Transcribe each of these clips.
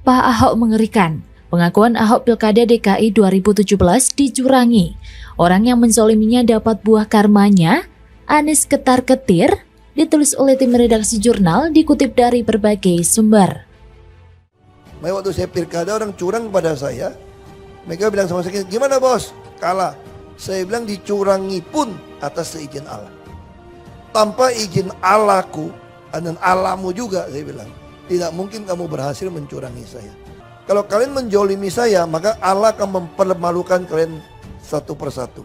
Pak Ahok mengerikan. Pengakuan Ahok Pilkada DKI 2017 dicurangi. Orang yang menzoliminya dapat buah karmanya. Anies ketar-ketir, ditulis oleh tim redaksi jurnal, dikutip dari berbagai sumber. Waktu saya pilkada orang curang pada saya. Mereka bilang sama saya, gimana bos? Kalah. Saya bilang dicurangi pun atas seizin Allah. Tanpa izin Allahku dan Allahmu juga, saya bilang. Tidak mungkin kamu berhasil mencurangi saya. Kalau kalian menjolimi saya, maka Allah akan mempermalukan kalian satu persatu.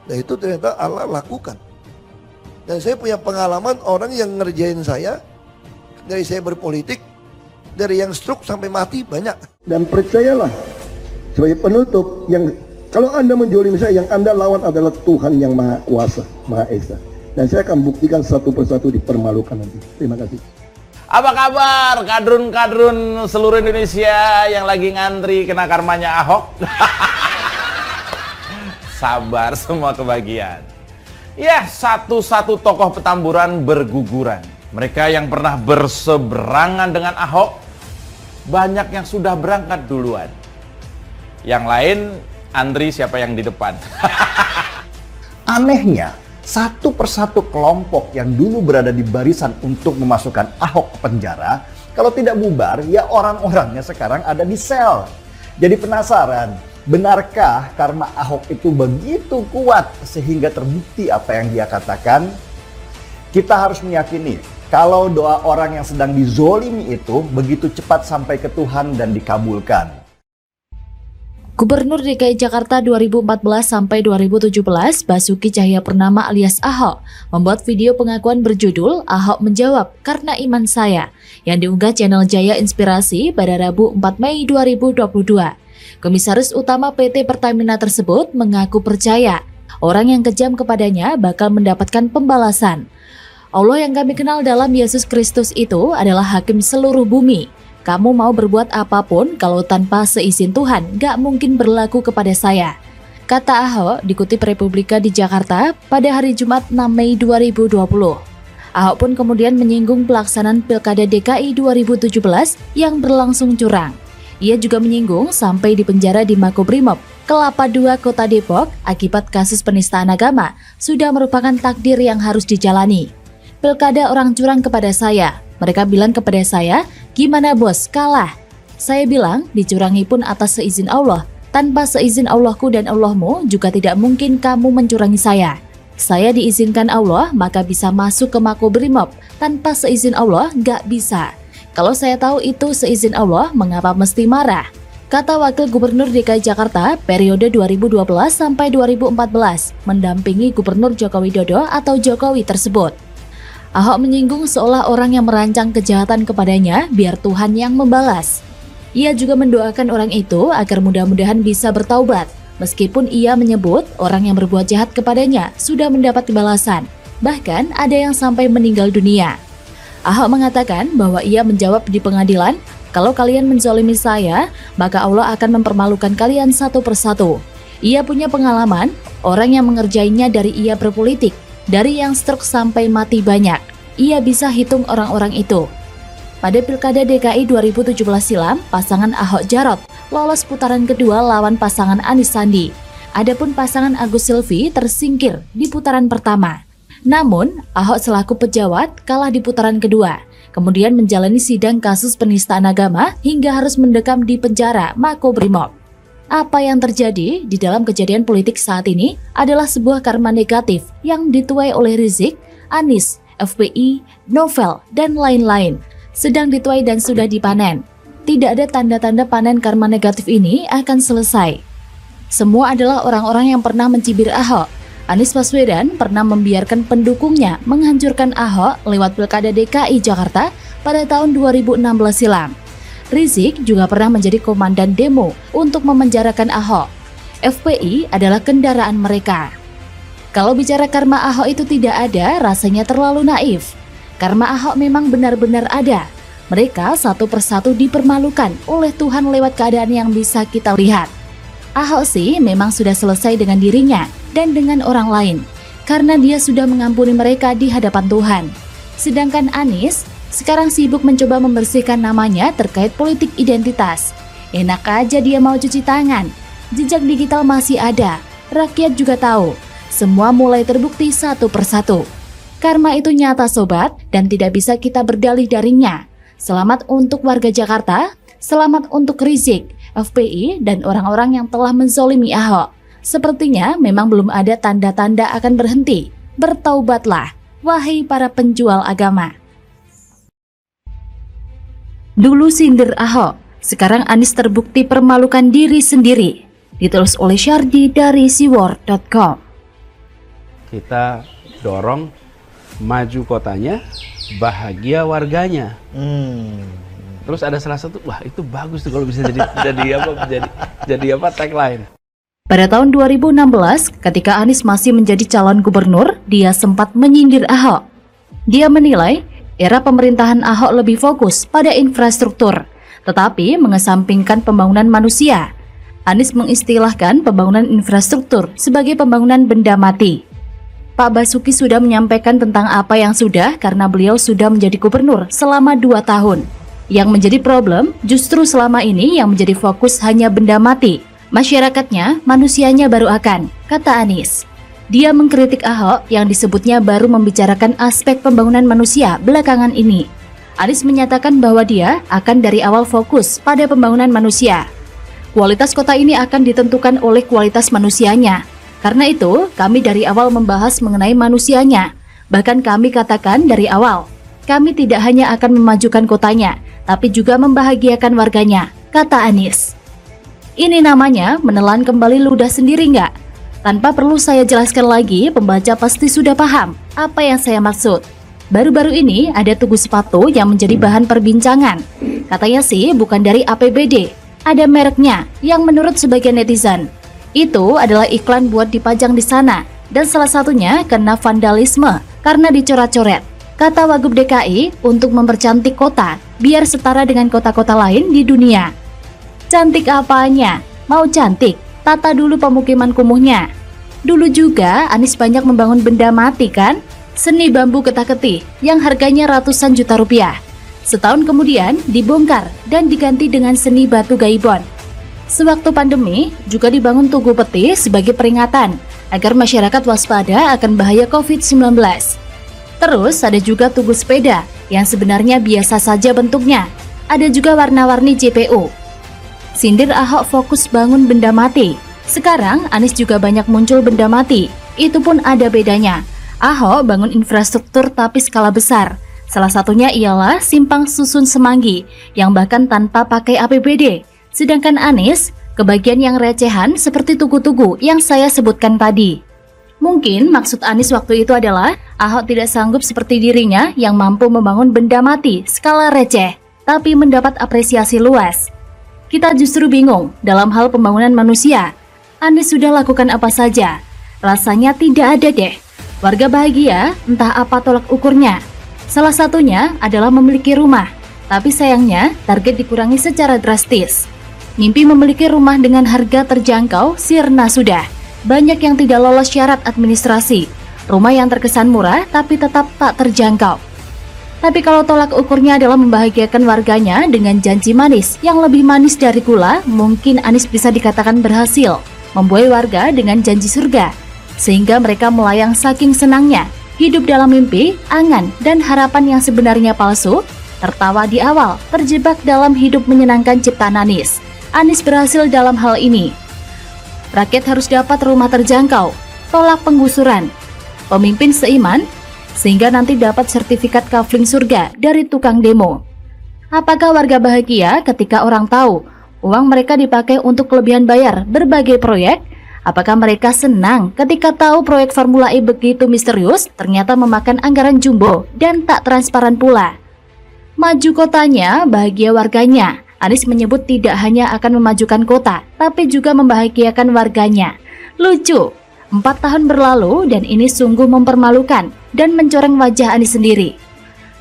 Dan itu ternyata Allah lakukan. Dan saya punya pengalaman orang yang ngerjain saya, dari saya berpolitik, dari yang stroke sampai mati banyak. Dan percayalah, sebagai penutup, yang kalau Anda menjolimi saya, yang Anda lawan adalah Tuhan yang Maha Kuasa, Maha Esa. Dan saya akan buktikan satu persatu dipermalukan nanti. Terima kasih. Apa kabar kadrun-kadrun seluruh Indonesia yang lagi ngantri kena karmanya Ahok? Sabar, semua kebagian. Ya, satu-satu tokoh Petamburan berguguran. Mereka yang pernah berseberangan dengan Ahok, banyak yang sudah berangkat duluan. Yang lain, antri siapa yang di depan. Anehnya, satu persatu kelompok yang dulu berada di barisan untuk memasukkan Ahok ke penjara, kalau tidak bubar, ya orang-orangnya sekarang ada di sel. Jadi penasaran, benarkah karma Ahok itu begitu kuat sehingga terbukti apa yang dia katakan? Kita harus meyakini kalau doa orang yang sedang dizolimi itu begitu cepat sampai ke Tuhan dan dikabulkan. Gubernur DKI Jakarta 2014 sampai 2017, Basuki Cahayapurnama alias Ahok, membuat video pengakuan berjudul Ahok menjawab karena iman saya yang diunggah channel Jaya Inspirasi pada Rabu 4 Mei 2022. Komisaris Utama PT Pertamina tersebut mengaku percaya orang yang kejam kepadanya bakal mendapatkan pembalasan. Allah yang kami kenal dalam Yesus Kristus itu adalah hakim seluruh bumi. Kamu mau berbuat apapun kalau tanpa seizin Tuhan gak mungkin berlaku kepada saya. Kata Ahok dikutip Republika di Jakarta pada hari Jumat 6 Mei 2020. Ahok pun kemudian menyinggung pelaksanaan Pilkada DKI 2017 yang berlangsung curang. Ia juga menyinggung sampai di penjara di Makobrimob, Kelapa II Kota Depok akibat kasus penistaan agama sudah merupakan takdir yang harus dijalani. Pilkada orang curang kepada saya. Mereka bilang kepada saya, gimana bos, kalah. Saya bilang, dicurangi pun atas seizin Allah. Tanpa seizin Allahku dan Allahmu, juga tidak mungkin kamu mencurangi saya. Saya diizinkan Allah, maka bisa masuk ke Makobrimob. Tanpa seizin Allah, gak bisa. Kalau saya tahu itu seizin Allah, mengapa mesti marah? Kata Wakil Gubernur DKI Jakarta periode 2012 sampai 2014, mendampingi Gubernur Joko Widodo atau Jokowi tersebut. Ahok menyinggung seolah orang yang merancang kejahatan kepadanya biar Tuhan yang membalas. Ia juga mendoakan orang itu agar mudah-mudahan bisa bertaubat, meskipun ia menyebut orang yang berbuat jahat kepadanya sudah mendapat balasan, bahkan ada yang sampai meninggal dunia. Ahok mengatakan bahwa ia menjawab di pengadilan, kalau kalian menzolimi saya, maka Allah akan mempermalukan kalian satu persatu. Ia punya pengalaman, orang yang mengerjainya dari ia berpolitik, dari yang stroke sampai mati banyak. Ia bisa hitung orang-orang itu. Pada Pilkada DKI 2017 silam, pasangan Ahok Jarot lolos putaran kedua lawan pasangan Anies Sandi. Adapun pasangan Agus Silvi tersingkir di putaran pertama. Namun, Ahok selaku pejabat kalah di putaran kedua. Kemudian menjalani sidang kasus penistaan agama hingga harus mendekam di penjara Makobrimob. Apa yang terjadi di dalam kejadian politik saat ini adalah sebuah karma negatif yang dituai oleh Rizik, Anies, FPI, Novel, dan lain-lain. Sedang dituai dan sudah dipanen. Tidak ada tanda-tanda panen karma negatif ini akan selesai. Semua adalah orang-orang yang pernah mencibir Ahok. Anies Baswedan pernah membiarkan pendukungnya menghancurkan Ahok lewat Pilkada DKI Jakarta pada tahun 2016 silam. Rizik juga pernah menjadi komandan demo untuk memenjarakan Ahok. FPI adalah kendaraan mereka. Kalau bicara karma Ahok itu tidak ada, rasanya terlalu naif. Karma Ahok memang benar-benar ada. Mereka satu persatu dipermalukan oleh Tuhan lewat keadaan yang bisa kita lihat. Ahok sih memang sudah selesai dengan dirinya dan dengan orang lain, karena dia sudah mengampuni mereka di hadapan Tuhan. Sedangkan Anies sekarang sibuk mencoba membersihkan namanya terkait politik identitas. Enak aja dia mau cuci tangan. Jejak digital masih ada, rakyat juga tahu. Semua mulai terbukti satu persatu. Karma itu nyata sobat, dan tidak bisa kita berdalih darinya. Selamat untuk warga Jakarta, selamat untuk Rizik, FPI, dan orang-orang yang telah menzolimi Ahok. Sepertinya memang belum ada tanda-tanda akan berhenti. Bertaubatlah, wahai para penjual agama. Dulu sindir Ahok, sekarang Anies terbukti permalukan diri sendiri. Ditulis oleh Syardi dari siwar.com. Kita dorong maju kotanya, bahagia warganya. Terus ada salah satu, wah itu bagus tuh kalau bisa jadi tagline. Pada tahun 2016, ketika Anies masih menjadi calon gubernur, dia sempat menyindir Ahok. Dia menilai era pemerintahan Ahok lebih fokus pada infrastruktur, tetapi mengesampingkan pembangunan manusia. Anies mengistilahkan pembangunan infrastruktur sebagai pembangunan benda mati. Pak Basuki sudah menyampaikan tentang apa yang sudah karena beliau sudah menjadi gubernur selama 2 tahun. Yang menjadi problem justru selama ini yang menjadi fokus hanya benda mati. Masyarakatnya, manusianya baru akan, kata Anies. Dia mengkritik Ahok yang disebutnya baru membicarakan aspek pembangunan manusia belakangan ini. Anies menyatakan bahwa dia akan dari awal fokus pada pembangunan manusia. Kualitas kota ini akan ditentukan oleh kualitas manusianya. Karena itu, kami dari awal membahas mengenai manusianya. Bahkan kami katakan dari awal, kami tidak hanya akan memajukan kotanya, tapi juga membahagiakan warganya, kata Anies. Ini namanya menelan kembali ludah sendiri nggak? Tanpa perlu saya jelaskan lagi, pembaca pasti sudah paham apa yang saya maksud. Baru-baru ini ada tugu sepatu yang menjadi bahan perbincangan. Katanya sih bukan dari APBD. Ada mereknya yang menurut sebagian netizen itu adalah iklan buat dipajang di sana, dan salah satunya kena vandalisme karena dicoret-coret. Kata Wagub DKI untuk mempercantik kota biar setara dengan kota-kota lain di dunia. Cantik apanya? Mau cantik? Tata dulu pemukiman kumuhnya. Dulu juga Anies banyak membangun benda mati kan? Seni bambu ketak-ketih yang harganya ratusan juta rupiah. Setahun kemudian dibongkar dan diganti dengan seni batu gaibon. Sewaktu pandemi juga dibangun tugu peti sebagai peringatan agar masyarakat waspada akan bahaya COVID-19. Terus ada juga tugu sepeda yang sebenarnya biasa saja bentuknya. Ada juga warna-warni JPO. Sindir Ahok fokus bangun benda mati. Sekarang Anies juga banyak muncul benda mati. Itu pun ada bedanya. Ahok bangun infrastruktur tapi skala besar. Salah satunya ialah Simpang Susun Semanggi yang bahkan tanpa pakai APBD. Sedangkan Anies, kebagian yang recehan seperti tugu-tugu yang saya sebutkan tadi. Mungkin maksud Anies waktu itu adalah Ahok tidak sanggup seperti dirinya yang mampu membangun benda mati skala receh, tapi mendapat apresiasi luas. Kita justru bingung dalam hal pembangunan manusia. Anies sudah lakukan apa saja? Rasanya tidak ada deh. Warga bahagia, entah apa tolak ukurnya. Salah satunya adalah memiliki rumah, tapi sayangnya target dikurangi secara drastis. Mimpi memiliki rumah dengan harga terjangkau sirna sudah. Banyak yang tidak lolos syarat administrasi. Rumah yang terkesan murah tapi tetap tak terjangkau. Tapi kalau tolak ukurnya adalah membahagiakan warganya dengan janji manis yang lebih manis dari gula, mungkin Anies bisa dikatakan berhasil membuai warga dengan janji surga, sehingga mereka melayang saking senangnya. Hidup dalam mimpi, angan, dan harapan yang sebenarnya palsu, tertawa di awal, terjebak dalam hidup menyenangkan ciptaan Anies. Anies berhasil dalam hal ini. Rakyat harus dapat rumah terjangkau, tolak penggusuran, pemimpin seiman, sehingga nanti dapat sertifikat kafling surga dari tukang demo. Apakah warga bahagia ketika orang tahu uang mereka dipakai untuk kelebihan bayar berbagai proyek? Apakah mereka senang ketika tahu proyek Formula E begitu misterius ternyata memakan anggaran jumbo dan tak transparan pula? Maju kotanya, bahagia warganya. Anies menyebut tidak hanya akan memajukan kota, tapi juga membahagiakan warganya. Lucu, 4 tahun berlalu dan ini sungguh mempermalukan dan mencoreng wajah Anies sendiri.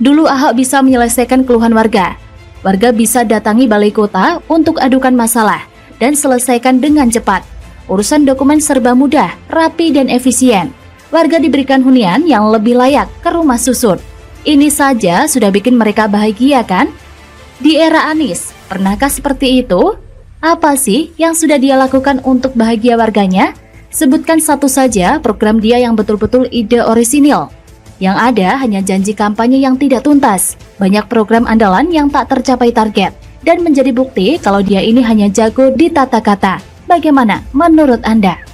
Dulu Ahok bisa menyelesaikan keluhan warga. Warga bisa datangi balai kota untuk adukan masalah dan selesaikan dengan cepat. Urusan dokumen serba mudah, rapi dan efisien. Warga diberikan hunian yang lebih layak ke rumah susun. Ini saja sudah bikin mereka bahagia kan? Di era Anies, pernahkah seperti itu? Apa sih yang sudah dia lakukan untuk bahagia warganya? Sebutkan satu saja program dia yang betul-betul ide orisinil. Yang ada hanya janji kampanye yang tidak tuntas. Banyak program andalan yang tak tercapai target. Dan menjadi bukti kalau dia ini hanya jago di tata kata. Bagaimana menurut Anda?